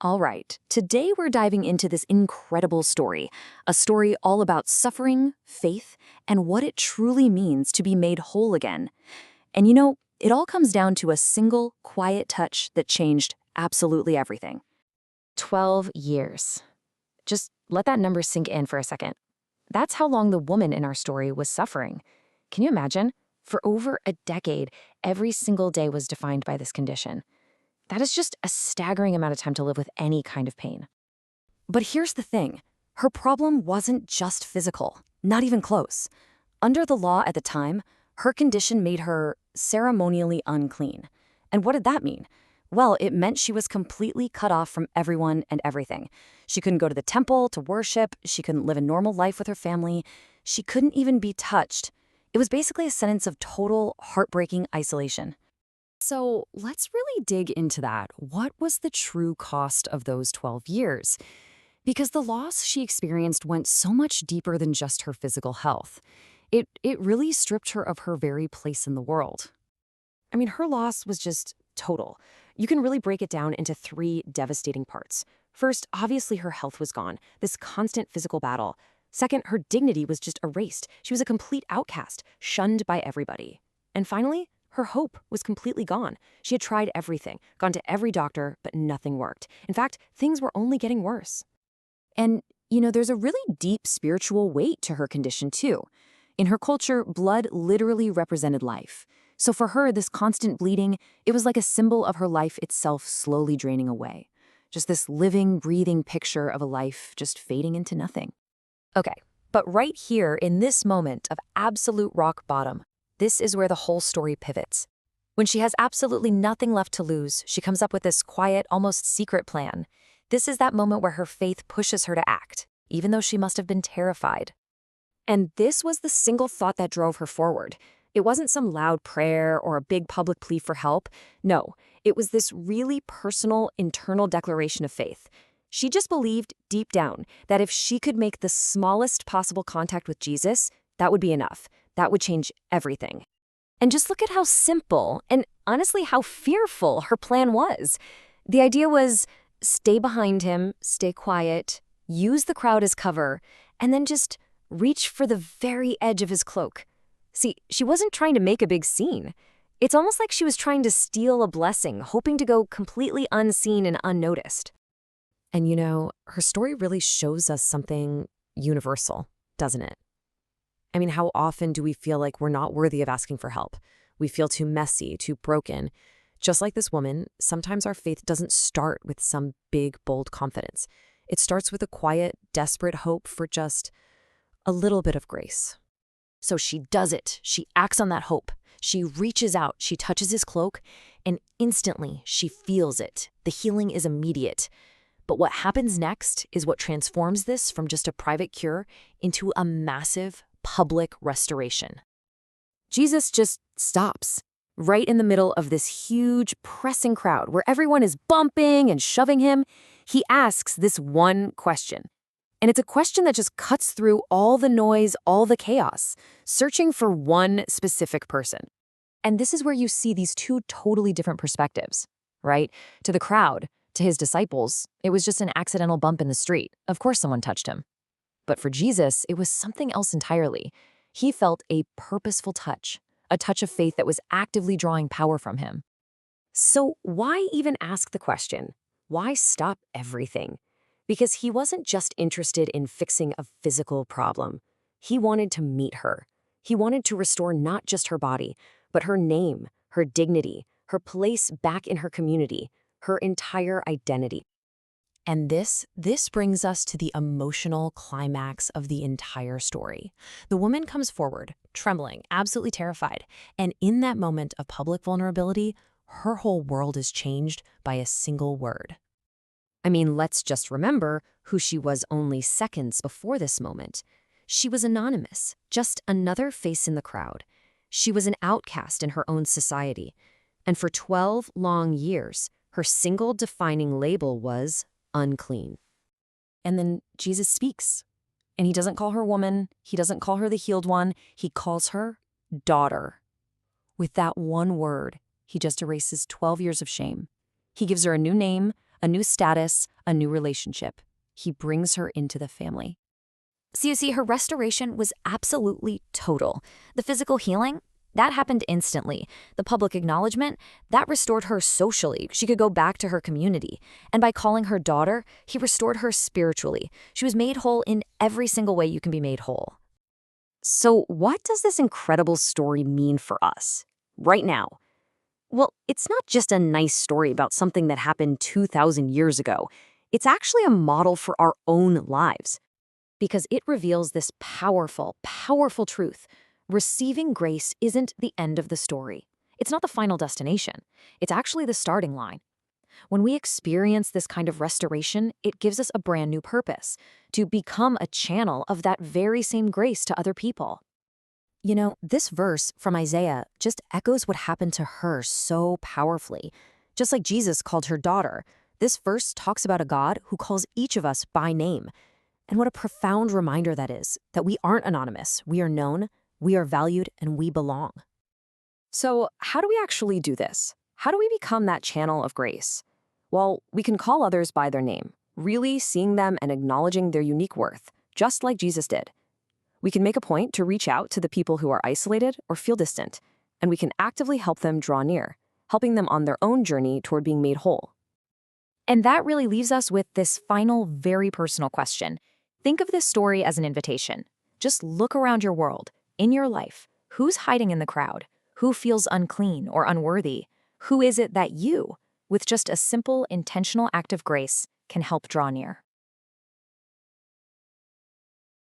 All right, today we're diving into this incredible story, a story all about suffering, faith, and what it truly means to be made whole again. And it all comes down to a single, quiet touch that changed absolutely everything. 12 years. Just let that number sink in for a second. That's how long the woman in our story was suffering. Can you imagine? For over a decade, every single day was defined by this condition. That is just a staggering amount of time to live with any kind of pain. But here's the thing. Her problem wasn't just physical, not even close. Under the law at the time, her condition made her ceremonially unclean. And what did that mean? Well, it meant she was completely cut off from everyone and everything. She couldn't go to the temple to worship. She couldn't live a normal life with her family. She couldn't even be touched. It was basically a sentence of total, heartbreaking isolation. So let's really dig into that. What was the true cost of those 12 years? Because the loss she experienced went so much deeper than just her physical health. It really stripped her of her very place in the world. I mean, her loss was just total. You can really break it down into three devastating parts. First, obviously her health was gone, this constant physical battle. Second, her dignity was just erased. She was a complete outcast, shunned by everybody. And finally, her hope was completely gone. She had tried everything, gone to every doctor, but nothing worked. In fact, things were only getting worse. And, there's a really deep spiritual weight to her condition, too. In her culture, blood literally represented life. So for her, this constant bleeding, it was like a symbol of her life itself slowly draining away. Just this living, breathing picture of a life just fading into nothing. Okay, but right here in this moment of absolute rock bottom, this is where the whole story pivots. When she has absolutely nothing left to lose, she comes up with this quiet, almost secret plan. This is that moment where her faith pushes her to act, even though she must have been terrified. And this was the single thought that drove her forward. It wasn't some loud prayer or a big public plea for help. No, it was this really personal, internal declaration of faith. She just believed deep down that if she could make the smallest possible contact with Jesus, that would be enough. That would change everything. And just look at how simple and honestly how fearful her plan was. The idea was stay behind him, stay quiet, use the crowd as cover, and then just reach for the very edge of his cloak. See, she wasn't trying to make a big scene. It's almost like she was trying to steal a blessing, hoping to go completely unseen and unnoticed. And her story really shows us something universal, doesn't it? I mean, how often do we feel like we're not worthy of asking for help? We feel too messy, too broken. Just like this woman, sometimes our faith doesn't start with some big, bold confidence. It starts with a quiet, desperate hope for just a little bit of grace. So she does it. She acts on that hope. She reaches out, she touches his cloak, and instantly she feels it. The healing is immediate. But what happens next is what transforms this from just a private cure into a massive public restoration. Jesus just stops right in the middle of this huge, pressing crowd where everyone is bumping and shoving him. He asks this one question. And it's a question that just cuts through all the noise, all the chaos, searching for one specific person. And this is where you see these two totally different perspectives, right? To the crowd, to his disciples, it was just an accidental bump in the street. Of course someone touched him. But for Jesus, it was something else entirely. He felt a purposeful touch, a touch of faith that was actively drawing power from him. So why even ask the question? Why stop everything? Because he wasn't just interested in fixing a physical problem. He wanted to meet her. He wanted to restore not just her body, but her name, her dignity, her place back in her community, her entire identity. And this brings us to the emotional climax of the entire story. The woman comes forward, trembling, absolutely terrified, and in that moment of public vulnerability, her whole world is changed by a single word. I mean, let's just remember who she was only seconds before this moment. She was anonymous, just another face in the crowd. She was an outcast in her own society. And for 12 long years, her single defining label was unclean. And then Jesus speaks. And he doesn't call her woman. He doesn't call her the healed one. He calls her daughter. With that one word, he just erases 12 years of shame. He gives her a new name, a new status, a new relationship. He brings her into the family. So you see, her restoration was absolutely total. The physical healing, that happened instantly. The public acknowledgement, that restored her socially. She could go back to her community. And by calling her daughter, he restored her spiritually. She was made whole in every single way you can be made whole. So what does this incredible story mean for us, right now? Well, it's not just a nice story about something that happened 2,000 years ago. It's actually a model for our own lives. Because it reveals this powerful, powerful truth. Receiving grace isn't the end of the story. It's not the final destination. It's actually the starting line. When we experience this kind of restoration, it gives us a brand new purpose, to become a channel of that very same grace to other people. You know, this verse from Isaiah just echoes what happened to her so powerfully. Just like Jesus called her daughter, this verse talks about a God who calls each of us by name. And what a profound reminder that is, that we aren't anonymous, we are known, we are valued, and we belong. So how do we actually do this? How do we become that channel of grace? Well, we can call others by their name, really seeing them and acknowledging their unique worth, just like Jesus did. We can make a point to reach out to the people who are isolated or feel distant, and we can actively help them draw near, helping them on their own journey toward being made whole. And that really leaves us with this final, very personal question. Think of this story as an invitation. Just look around your world, in your life. Who's hiding in the crowd? Who feels unclean or unworthy? Who is it that you, with just a simple, intentional act of grace, can help draw near?